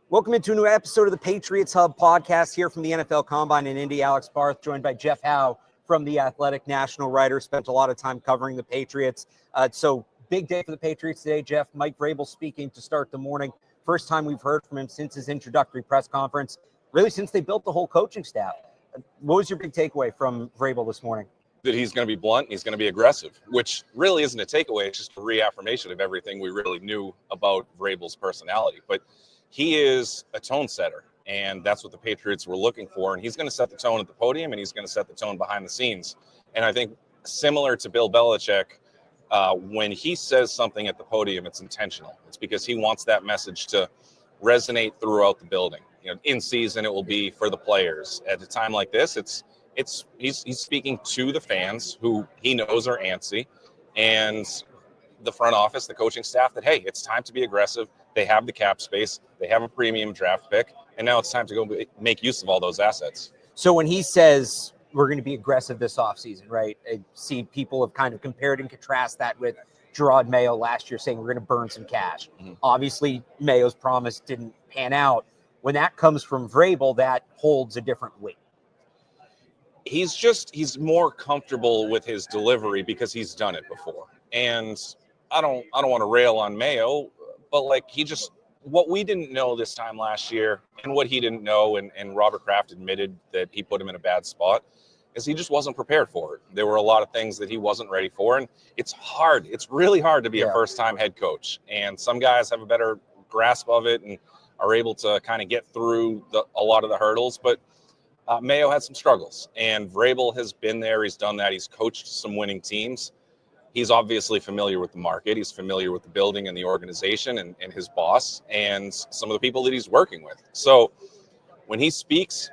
Welcome into a new episode of the Patriots Hub podcast here from the NFL Combine in Indy. Alex Barth, joined by Jeff Howe from The Athletic, national writer, spent a lot of time covering the Patriots. So big day for the Patriots today, Jeff. Mike Vrabel speaking to start the morning. First time we've heard from him since his introductory press conference, really since they built the whole coaching staff. What was your big takeaway from Vrabel this morning? That he's going to be blunt and he's going to be aggressive, which really isn't a takeaway. It's just a reaffirmation of everything we really knew about Vrabel's personality. But he is a tone setter, and that's what the Patriots were looking for. And he's going to set the tone at the podium, and he's going to set the tone behind the scenes. And I think similar to Bill Belichick, when he says something at the podium, it's intentional. It's because he wants that message to resonate throughout the building. You know, in season, it will be for the players. At a time like this, he's speaking to the fans who he knows are antsy, and the front office, the coaching staff, that, hey, it's time to be aggressive. They have the cap space. They have a premium draft pick. And now it's time to go make use of all those assets. So when he says we're going to be aggressive this offseason, right? I see people have kind of compared and contrast that with Gerard Mayo last year saying we're going to burn some cash. Mm-hmm. Obviously, Mayo's promise didn't pan out. When that comes from Vrabel, that holds a different weight. He's more comfortable with his delivery because he's done it before. And I don't want to rail on Mayo, but what we didn't know this time last year, and what he didn't know, and Robert Kraft admitted that he put him in a bad spot, is he just wasn't prepared for it. There were a lot of things that he wasn't ready for, and it's hard. It's really hard to be a first-time head coach, and some guys have a better grasp of it and are able to kind of get through a lot of the hurdles, but Mayo had some struggles, and Vrabel has been there. He's done that. He's coached some winning teams. He's obviously familiar with the market. He's familiar with the building and the organization and his boss and some of the people that he's working with. So when he speaks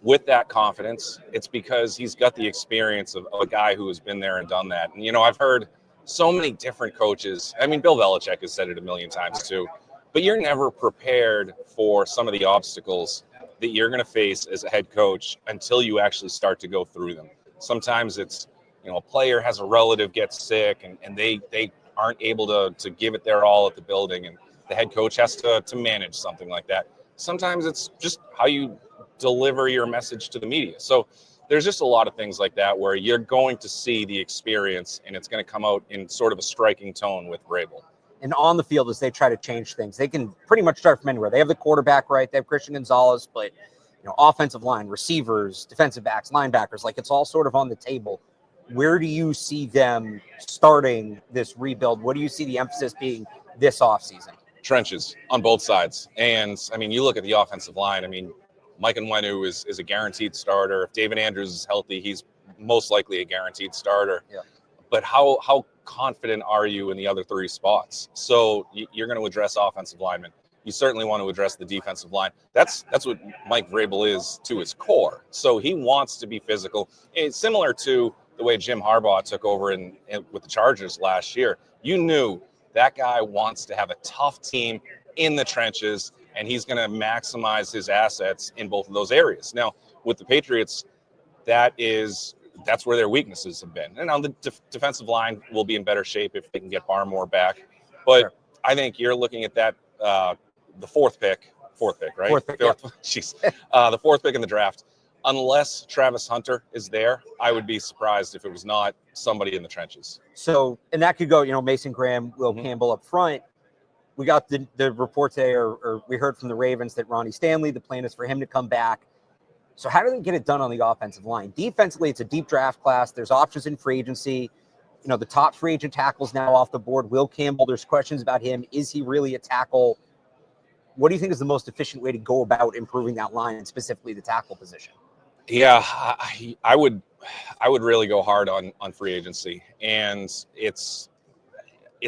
with that confidence, it's because he's got the experience of a guy who has been there and done that. And, I've heard so many different coaches. I mean, Bill Belichick has said it a million times too, but you're never prepared for some of the obstacles that you're going to face as a head coach until you actually start to go through them. Sometimes it's, a player has a relative gets sick and they aren't able to give it their all at the building, and the head coach has to manage something like that. Sometimes it's just how you deliver your message to the media. So there's just a lot of things like that where you're going to see the experience, and it's going to come out in sort of a striking tone with Vrabel. And on the field, as they try to change things, they can pretty much start from anywhere. They have the quarterback, right? They have Christian Gonzalez, but offensive line, receivers, defensive backs, linebackers, it's all sort of on the table. Where do you see them starting this rebuild? What do you see the emphasis being this offseason? Trenches on both sides. And, you look at the offensive line. Mike Nwenu is a guaranteed starter. If David Andrews is healthy, he's most likely a guaranteed starter. Yeah. But how confident are you in the other three spots? So you're going to address offensive linemen. You certainly want to address the defensive line. That's what Mike Vrabel is to his core. So he wants to be physical. It's similar to the way Jim Harbaugh took over with the Chargers last year. You knew that guy wants to have a tough team in the trenches, and he's going to maximize his assets in both of those areas. Now, with the Patriots, that's where their weaknesses have been. And now the defensive line will be in better shape if they can get Barmore back. But sure. I think you're looking at that, the fourth pick, right? Fourth pick, Jeez. The fourth pick in the draft. Unless Travis Hunter is there, I would be surprised if it was not somebody in the trenches. So, and that could go, Mason Graham, Will Campbell up front. We got the report today, or we heard from the Ravens that Ronnie Stanley, the plan is for him to come back. So how do they get it done on the offensive line? Defensively, it's a deep draft class. There's options in free agency. The top free agent tackle's now off the board. Will Campbell, there's questions about him. Is he really a tackle? What do you think is the most efficient way to go about improving that line, and specifically the tackle position? Yeah, I would really go hard on free agency, and it's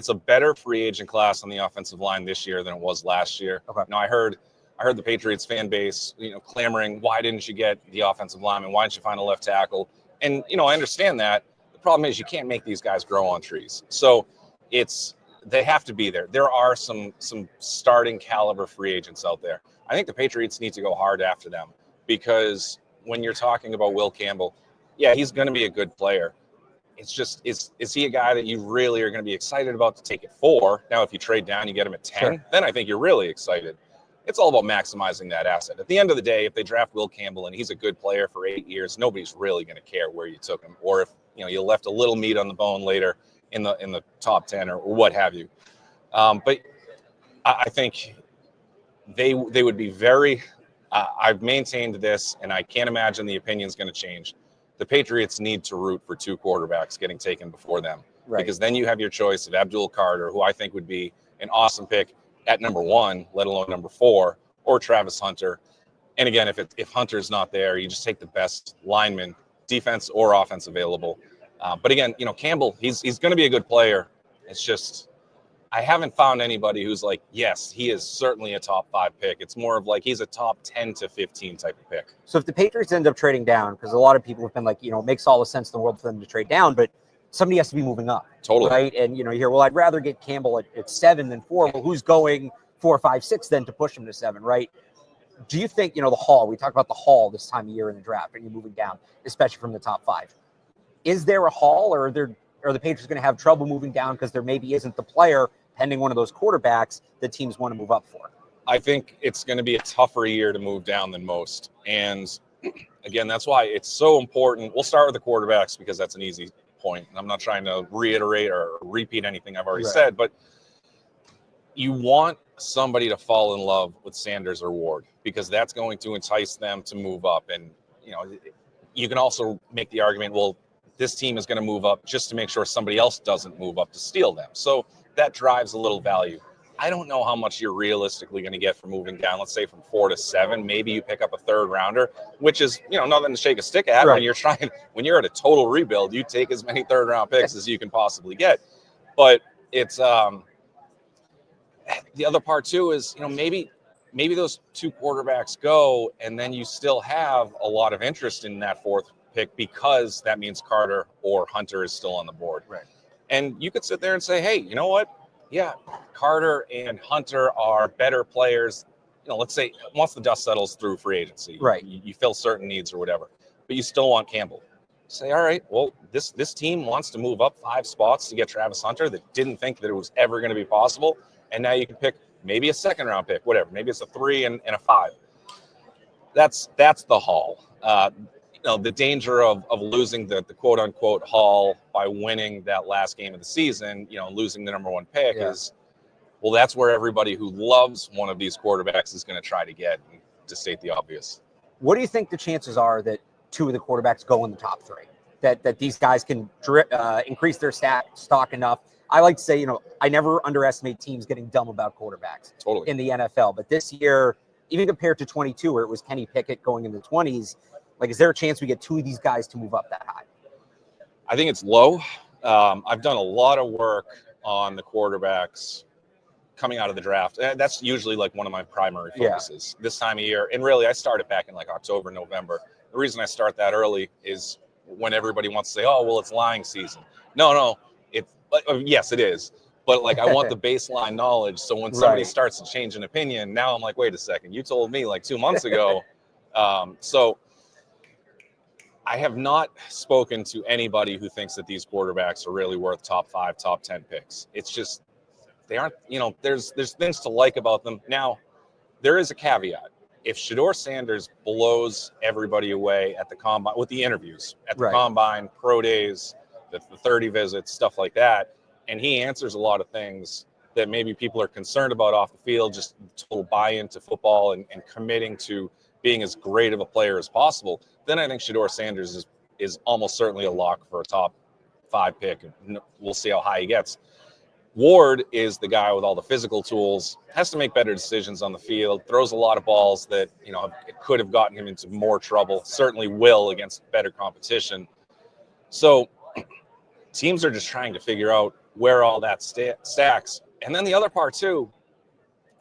a better free agent class on the offensive line this year than it was last year. Okay. Now I heard the Patriots fan base, clamoring, why didn't you get the offensive lineman? Why didn't you find a left tackle? And I understand that. The problem is you can't make these guys grow on trees. So they have to be there. There are some starting caliber free agents out there. I think the Patriots need to go hard after them, because when you're talking about Will Campbell, yeah, he's going to be a good player. It's just, is he a guy that you really are going to be excited about to take it for? Now, if you trade down, you get him at 10, sure, then I think you're really excited. It's all about maximizing that asset. At the end of the day, if they draft Will Campbell and he's a good player for 8 years, nobody's really going to care where you took him, or if you left a little meat on the bone later in the top 10 or what have you. But I think they would be very. I've maintained this, and I can't imagine the opinion's going to change. The Patriots need to root for 2 quarterbacks getting taken before them, because then you have your choice of Abdul Carter, who I think would be an awesome pick at number 1, let alone number 4, or Travis Hunter. And again, if Hunter's not there, you just take the best lineman, defense or offense available. But again, Campbell, he's going to be a good player. It's just I haven't found anybody who's like, yes, he is certainly a top 5 pick. It's more of like he's a top 10 to 15 type of pick. So if the Patriots end up trading down, because a lot of people have been like, it makes all the sense in the world for them to trade down, but somebody has to be moving up. Totally. Right. And, you hear, well, I'd rather get Campbell at 7 than 4. Well, who's going 4, 5, 6 then to push him to 7, right? Do you think, the haul, we talked about the haul this time of year in the draft, and you're moving down, especially from the top 5. Is there a haul, or are the Patriots going to have trouble moving down because there maybe isn't the player pending one of those quarterbacks that teams want to move up for? I think it's going to be a tougher year to move down than most. And again, that's why it's so important. We'll start with the quarterbacks because that's an easy point. I'm not trying to reiterate or repeat anything I've already said, but you want somebody to fall in love with Sanders or Ward, because that's going to entice them to move up. And, you can also make the argument, well, this team is going to move up just to make sure somebody else doesn't move up to steal them. So that drives a little value. I don't know how much you're realistically going to get for moving down. Let's say from 4 to 7, maybe you pick up a 3rd rounder, which is, nothing to shake a stick at. When you're at a total rebuild, you take as many 3rd round picks as you can possibly get. But it's, the other part too is, maybe those 2 quarterbacks go, and then you still have a lot of interest in that 4th pick, because that means Carter or Hunter is still on the board. Right. And you could sit there and say, hey, you know what? Yeah, Carter and Hunter are better players. Let's say once the dust settles through free agency, right? You fill certain needs or whatever, but you still want Campbell. Say, all right, well, this team wants to move up 5 spots to get Travis Hunter that didn't think that it was ever going to be possible. And now you can pick maybe a 2nd round pick, whatever. Maybe it's a 3 and a 5. That's the haul. The danger of losing the quote unquote haul by winning that last game of the season, losing the number 1 pick is, well, that's where everybody who loves one of these quarterbacks is going to try to get, to state the obvious. What do you think the chances are that 2 of the quarterbacks go in the top 3? That these guys can increase their stock enough? I like to say, I never underestimate teams getting dumb about quarterbacks in the NFL. But this year, even compared to 22, where it was Kenny Pickett going in the 20s, like, is there a chance we get 2 of these guys to move up that high? I think it's low. I've done a lot of work on the quarterbacks coming out of the draft. That's usually like one of my primary focuses this time of year. And really, I started back in like October, November. The reason I start that early is when everybody wants to say, oh, well, it's lying season. No, yes, it is. But like, I want the baseline knowledge. So when somebody starts to change an opinion, now I'm like, wait a second, you told me like 2 months ago. So I have not spoken to anybody who thinks that these quarterbacks are really worth top 5, top 10 picks. It's just, they aren't, there's things to like about them. Now, there is a caveat. If Shedeur Sanders blows everybody away at the combine, with the interviews, at the combine, pro days, the 30 visits, stuff like that, and he answers a lot of things that maybe people are concerned about off the field, just total buy-in to football and committing to being as great of a player as possible, then I think Shedeur Sanders is almost certainly a lock for a top 5 pick. We'll see how high he gets. Ward is the guy with all the physical tools, has to make better decisions on the field, throws a lot of balls that, it could have gotten him into more trouble, certainly will against better competition. So teams are just trying to figure out where all that stacks. And then the other part too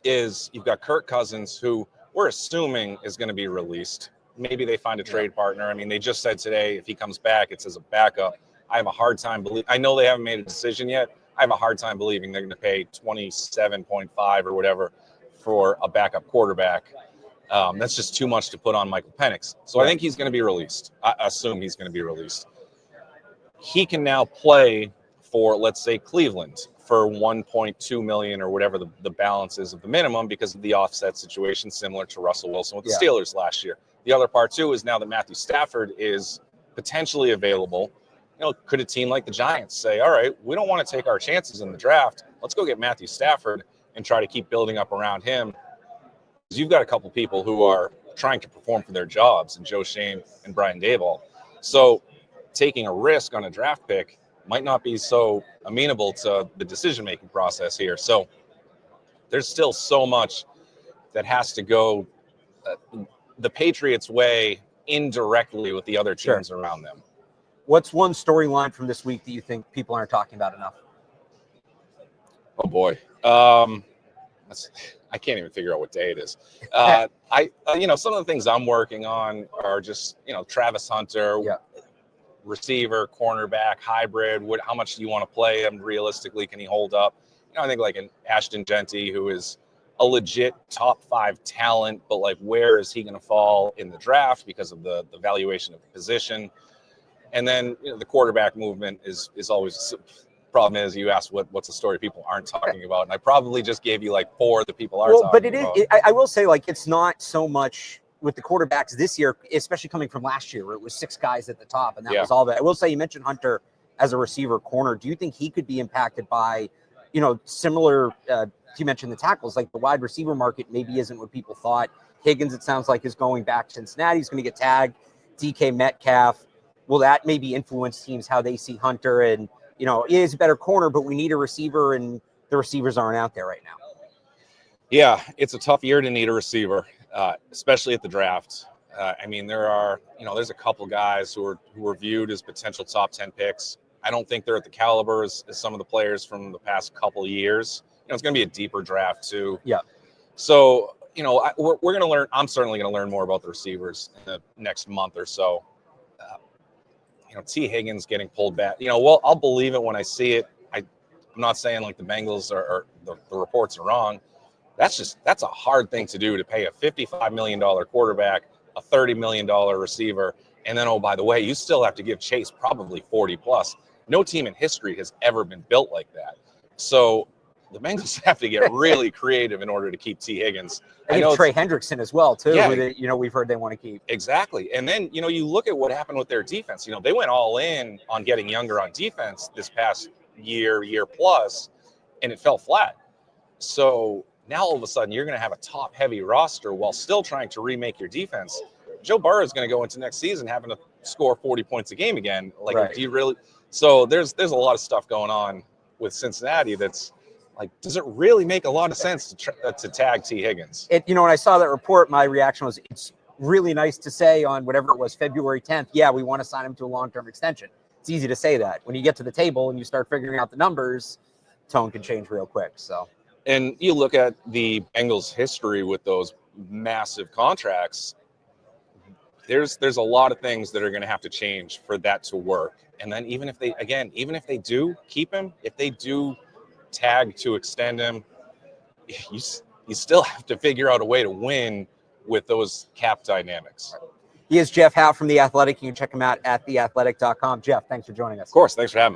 is you've got Kirk Cousins, who we're assuming is going to be released. Maybe they find a trade partner. I mean, they just said today, if he comes back, it's as a backup. I have a hard time I know they haven't made a decision yet. I have a hard time believing they're going to pay 27.5 or whatever for a backup quarterback. That's just too much to put on Michael Penix. So I think he's going to be released. I assume he's going to be released. He can now play for, let's say, Cleveland for 1.2 million or whatever the balance is of the minimum because of the offset situation, similar to Russell Wilson with the Steelers last year. The other part too is now that Matthew Stafford is potentially available, could a team like the Giants say, all right, we don't want to take our chances in the draft. Let's go get Matthew Stafford and try to keep building up around him. Because you've got a couple people who are trying to perform for their jobs, and Joe Shane and Brian Daboll. So taking a risk on a draft pick might not be so amenable to the decision-making process here. So there's still so much that has to go the Patriots' way indirectly with the other teams around them. What's one storyline from this week that you think people aren't talking about enough? Oh boy. I can't even figure out what day it is. Some of the things I'm working on are just, Travis Hunter, receiver, cornerback, hybrid. How much do you want to play him? Realistically, can he hold up? I think like an Ashton Genty, who is a legit top 5 talent, but like, where is he going to fall in the draft because of the valuation of the position? And then the quarterback movement is always. Problem is, you asked what's a story people aren't talking about, and I probably just gave you like 4 that people are talking about. But it is. I will say, like, it's not so much with the quarterbacks this year, especially coming from last year, where it was 6 guys at the top, and that was all that. I will say, you mentioned Hunter as a receiver corner. Do you think he could be impacted by, similar? You mentioned the tackles, like the wide receiver market maybe isn't what people thought. Higgins, it sounds like, is going back to Cincinnati. He's going to get tagged. DK Metcalf. Will that maybe influence teams how they see Hunter? And he is a better corner, but we need a receiver, and the receivers aren't out there right now. Yeah, it's a tough year to need a receiver, especially at the draft. There's a couple guys who are viewed as potential top 10 picks. I don't think they're at the caliber as some of the players from the past couple of years. It's going to be a deeper draft too. Yeah. So, we're going to learn. I'm certainly going to learn more about the receivers in the next month or so. T. Higgins getting pulled back. I'll believe it when I see it. I'm not saying like the Bengals or the reports are wrong. That's a hard thing to do, to pay a $55 million quarterback, a $30 million receiver. And then, oh, by the way, you still have to give Chase probably 40 plus. No team in history has ever been built like that. So the Bengals have to get really creative in order to keep T. Higgins. I know Trey Hendrickson as well, too. Yeah. We've heard they want to keep. Exactly. And then, you look at what happened with their defense. They went all in on getting younger on defense this past year plus, and it fell flat. So now all of a sudden you're going to have a top-heavy roster while still trying to remake your defense. Joe Burrow is going to go into next season having to score 40 points a game again. Do you really? So there's a lot of stuff going on with Cincinnati that's like, does it really make a lot of sense to tag T. Higgins? When I saw that report, my reaction was, it's really nice to say on whatever it was, February 10th, we want to sign him to a long-term extension. It's easy to say that. When you get to the table and you start figuring out the numbers, tone can change real quick. So, and you look at the Bengals' history with those massive contracts, there's a lot of things that are going to have to change for that to work. And then even if they do keep him, if they do tag to extend him, you still have to figure out a way to win with those cap dynamics. He is Jeff Howe from The Athletic. You can check him out at theathletic.com. Jeff, thanks for joining us. Of course. Thanks for having me.